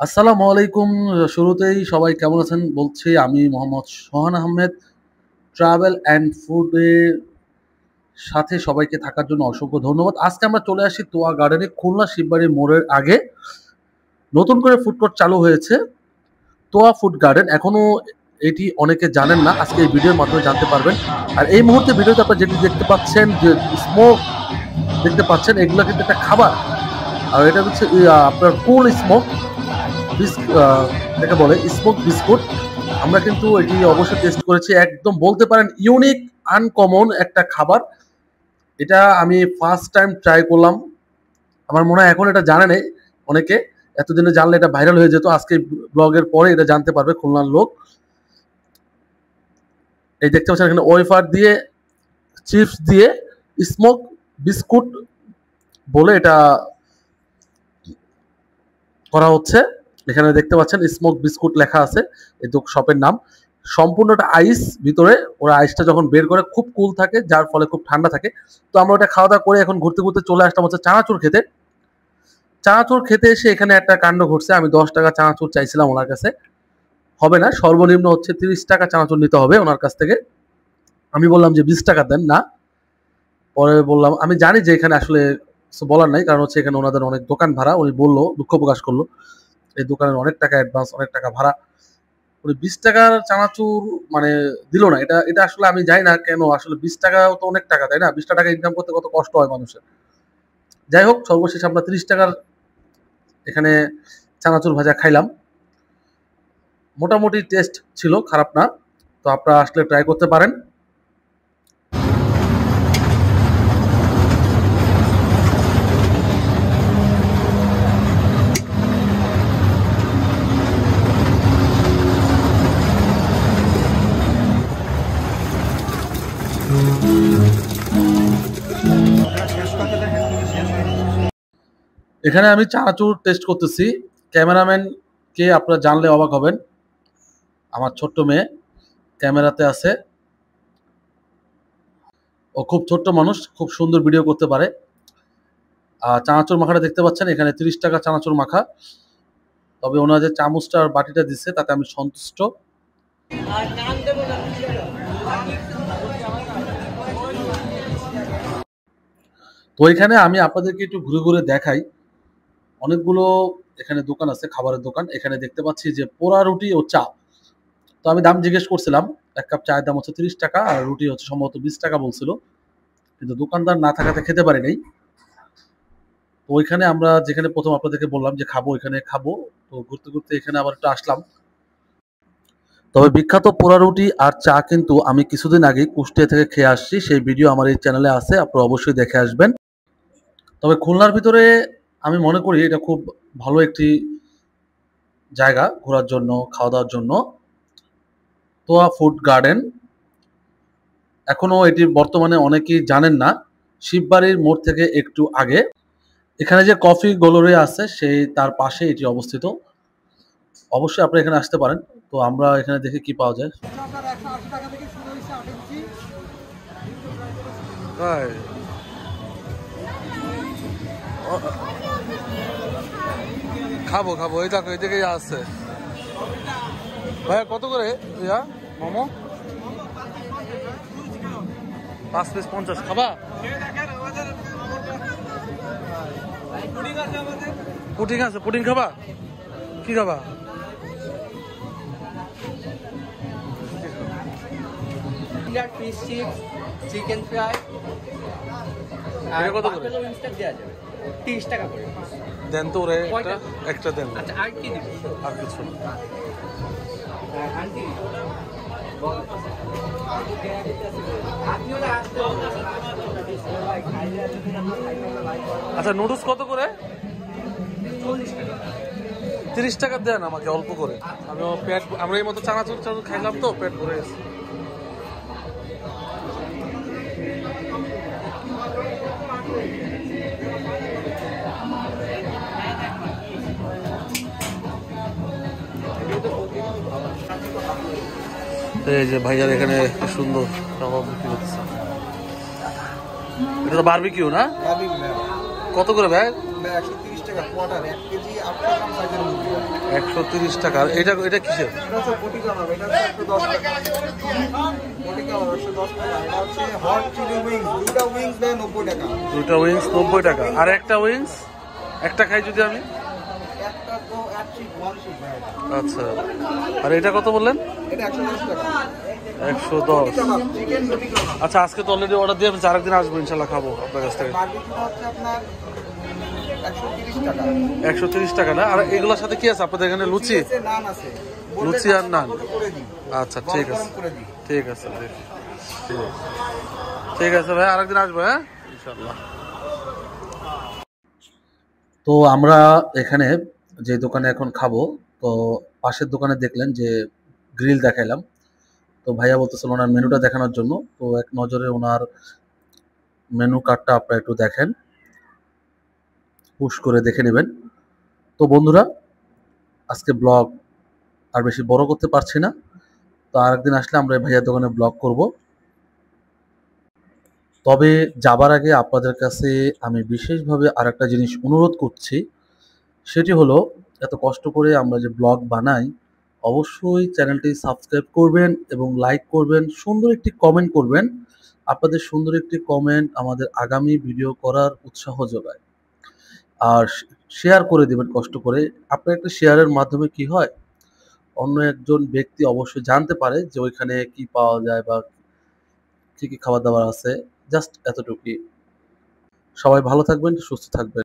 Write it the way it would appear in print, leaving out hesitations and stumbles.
আসসালামু আলাইকুম। শুরুতেই সবাই কেমন আছেন বলছি। আমি মোহাম্মদ সোহান আহমেদ। ট্রাভেল অ্যান্ড ফুডের সাথে সবাইকে থাকার জন্য অসংখ্য ধন্যবাদ। আজকে আমরা চলে আসি তোয়া গার্ডেনে, খুলনা শিববাড়ি মোড়ের আগে নতুন করে ফুড কোর্ট চালু হয়েছে, তোয়া ফুড গার্ডেন। এখনো এটি অনেকে জানেন না, আজকে এই ভিডিওর মাধ্যমে জানতে পারবেন। আর এই মুহূর্তে ভিডিওতে আপনারা যেটি দেখতে পাচ্ছেন, যে স্মোক দেখতে পাচ্ছেন, এগুলো কিন্তু একটা খাবার। আর এটা হচ্ছে আপনার কুল স্মোক এটাকে বলে স্মোক বিস্কুট। আমরা কিন্তু এটি অবশ্যই টেস্ট করেছি, একদম বলতে পারেন ইউনিক আনকমন একটা খাবার। এটা আমি ফার্স্ট টাইম ট্রাই করলাম। আমার মনে হয় এখন এটা জানে নেই অনেকে, এতদিনে জানলে এটা ভাইরাল হয়ে যেত। আজকে ব্লগের পরে এটা জানতে পারবে খুলনার লোক। এই দেখতে পাচ্ছেন এখানে ওয়েফার দিয়ে, চিপস দিয়ে স্মোক বিস্কুট বলে এটা করা হচ্ছে। এখানে দেখতে পাচ্ছেন স্মোক বিস্কুট লেখা আছে এই তো শপের নাম। সম্পূর্ণটা আইস ভিতরে, ওরা আইসটা যখন বের করে খুব কুল থাকে, যার ফলে খুব ঠান্ডা থাকে। তো আমরা ওটা খাওয়া দাওয়া করে এখন ঘুরতে ঘুরতে চলে আসলাম হচ্ছে চানাচুর খেতে। চানাচুর খেতে এসে এখানে একটা কাণ্ড ঘটছে। আমি 10 টাকা চানাচুর চাইছিলাম ওনার কাছে, হবে না, সর্বনিম্ন হচ্ছে 30 টাকা চানাচুর নিতে হবে ওনার কাছ থেকে। আমি বললাম যে 20 টাকা দেন না। পরে বললাম, আমি জানি যে এখানে আসলে কিছু বলার নাই, কারণ হচ্ছে এখানে ওনাদের অনেক দোকান ভাড়া। উনি বললো, দুঃখ প্রকাশ করলো, এই দোকানের অনেক টাকা অ্যাডভান্স, অনেক টাকা ভাড়া। উনি 20 টাকার চানাচুর মানে দিল না। এটা এটা আসলে আমি জানি না কেন, আসলে 20 টাকাও তো অনেক টাকা, তাই না? 20 টাকা ইনকাম করতে কত কষ্ট হয় মানুষের। যাই হোক, সর্বশেষ আমরা 30 টাকার এখানে চানাচুর ভাজা খাইলাম। মোটামুটি টেস্ট ছিল, খারাপ না। তো আপনারা আসলে ট্রাই করতে পারেন। এখানে আমি চানাচুর টেস্ট করতেছি। ক্যামেরাম্যান কে আপনারা জানলে অবাক হবেন। আমার ছোট্ট মেয়ে ক্যামেরাতে আছে। ও খুব ছোট্ট মানুষ, খুব সুন্দর ভিডিও করতে পারে। আর চানাচুর মাখাটা দেখতে পাচ্ছেন, এখানে 30 টাকা চানাচুর মাখা। তবে ওনার যে চামচটা আর বাটিটা দিচ্ছে তাতে আমি সন্তুষ্ট। তো এখানে আমি আপনাদেরকে একটু ঘুরে ঘুরে দেখাই। অনেকগুলো এখানে দোকান আছে, খাবারের দোকান। এখানে দেখতে পাচ্ছি যে পোড়া রুটি ও চা। তো আমি দাম জিজ্ঞেস করছিলাম, এক কাপ চায়ের দাম হচ্ছে 30 টাকা, আর রুটি হচ্ছে সম্ভবত 20 টাকা বলছিল। কিন্তু দোকানদার না থাকাতে খেতে পারি নাই। তো ওইখানে আমরা যেখানে প্রথম আপনাদেরকে বললাম যে খাবো, এখানে খাবো। তো ঘুরতে ঘুরতে এখানে আবার একটু আসলাম। তবে বিখ্যাত পোড়া রুটি আর চা কিন্তু আমি কিছুদিন আগে কুষ্টিয়া থেকে খেয়ে আসছি, সেই ভিডিও আমার এই চ্যানেলে আছে, আপনারা অবশ্যই দেখে আসবেন। তবে খুলনার ভিতরে আমি মনে করি এটা খুব ভালো একটি জায়গা ঘোরার জন্য, খাওয়া দাওয়ার জন্য। তোয়া ফুড গার্ডেন, এখনো এটি বর্তমানে অনেকেই জানেন না। শিববাড়ির মোড় থেকে একটু আগে, এখানে যে কফি গ্যালারি আছে সেই তার পাশে এটি অবস্থিত। অবশ্যই আপনারা এখানে আসতে পারেন। তো আমরা এখানে দেখে কি পাওয়া যায়। তাই? খাবো খাবো, এই দেখো এদিকে আছে। ভাইয়া কত করে ইয়া মোমো? 5 পিস 50। খাবা? পুডিং আছে, পুডিং খাবা? কি খাবা? ফিশ চিপস, চিকেন ফ্রাই আর কত করে ইনস্ট্যান্ট দেওয়া যাবে 30 টাকা করে। দেন তো রে একটা দেন। আচ্ছা আর কি দিব? আর কিছু আন্টি আচ্ছা, নুডলস কত করে? 30 টাকা দেন আমাকে অল্প করে। আমি পেট, আমরা এই মতো চানাচুর খাইলাম তো পেট ভরে গেছে। এই যে ভাইয়ার এখানে সুন্দর কাবাব বিক্রি করতেছে। এটা তো বারবিকিউ না? কত করে ব্যাগ? 130 টাকা কোয়ার্টার, 1 কেজি 8 গ্রাম সাইজের মুরগি। 130 টাকা। আর এটা এটা কিসের? এটা হচ্ছে বটি কাবাব, এটা হচ্ছে 110 টাকা। বটি কাবাব 110 টাকা। এটা হচ্ছে হট চিলি উইংস, দুইটা উইংস দেয় 90 টাকা। দুইটা উইংস 90 টাকা। আর একটা উইংস একটা খাই যদি আমি? একটা তো এক শিক ওয়ান শিক ভাই এটা। আচ্ছা। আর এটা কত বললেন? এটা 110 টাকা। 110। কাবাব, চিকেন বটি কাবাব। আচ্ছা, আজকে তো অলরেডি অর্ডার দিয়ে আমি আরেকদিন আসবো ইনশাল্লাহ, খাবো আপনার কাছ থেকে। বারবিকিউটা হচ্ছে আপনার 130 টাকা। 130 টাকা না? আর এগুলোর সাথে কি আছে আপনাদের এখানে? লুচি? আছে, নান আছে। লুচি আর নান। করে দিই। আচ্ছা, ঠিক আছে, গরম করে দিই। ঠিক আছে, ঠিক আছে ভাই, আরেকদিন আসবো। হ্যাঁ, ইনশাল্লাহ। তো আমরা এখানে যে দোকানে এখন খাবো, তো পাশের দোকানে দেখলেন যে গ্রিল দেখাইলাম। তো ভাইয়া বলতেছিল ওনার মেনুটা দেখানোর জন্য। তো এক নজরে ওনার মেনু কার্ডটা আপনারা একটু দেখেন, পুশ করে দেখে নেবেন। তো বন্ধুরা, আজকে ব্লগ আর বেশি বড় করতে পারছি না। তো আরেকদিন আসলে আমরা এই ভাইয়ার দোকানে ব্লগ করব। তবে যাবার আগে আপনাদের কাছে আমি বিশেষভাবে আরেকটা জিনিস অনুরোধ করছি। সেটি হলো, এত কষ্ট করে আমরা যে ব্লগ বানাই, অবশ্যই চ্যানেলটি সাবস্ক্রাইব করবেন এবং লাইক করবেন, সুন্দর একটি কমেন্ট করবেন। আপনাদের সুন্দর একটি কমেন্ট আমাদের আগামী ভিডিও করার উৎসাহ যোগায়। আর শেয়ার করে দিবেন কষ্ট করে। আপনার একটা শেয়ারের মাধ্যমে কি হয়, অন্য একজন ব্যক্তি অবশ্যই জানতে পারে যে ওইখানে কি পাওয়া যায় বা কি কি খাবার দাবার আছে। জাস্ট এতটুকুই। সবাই ভালো থাকবেন, সুস্থ থাকবেন।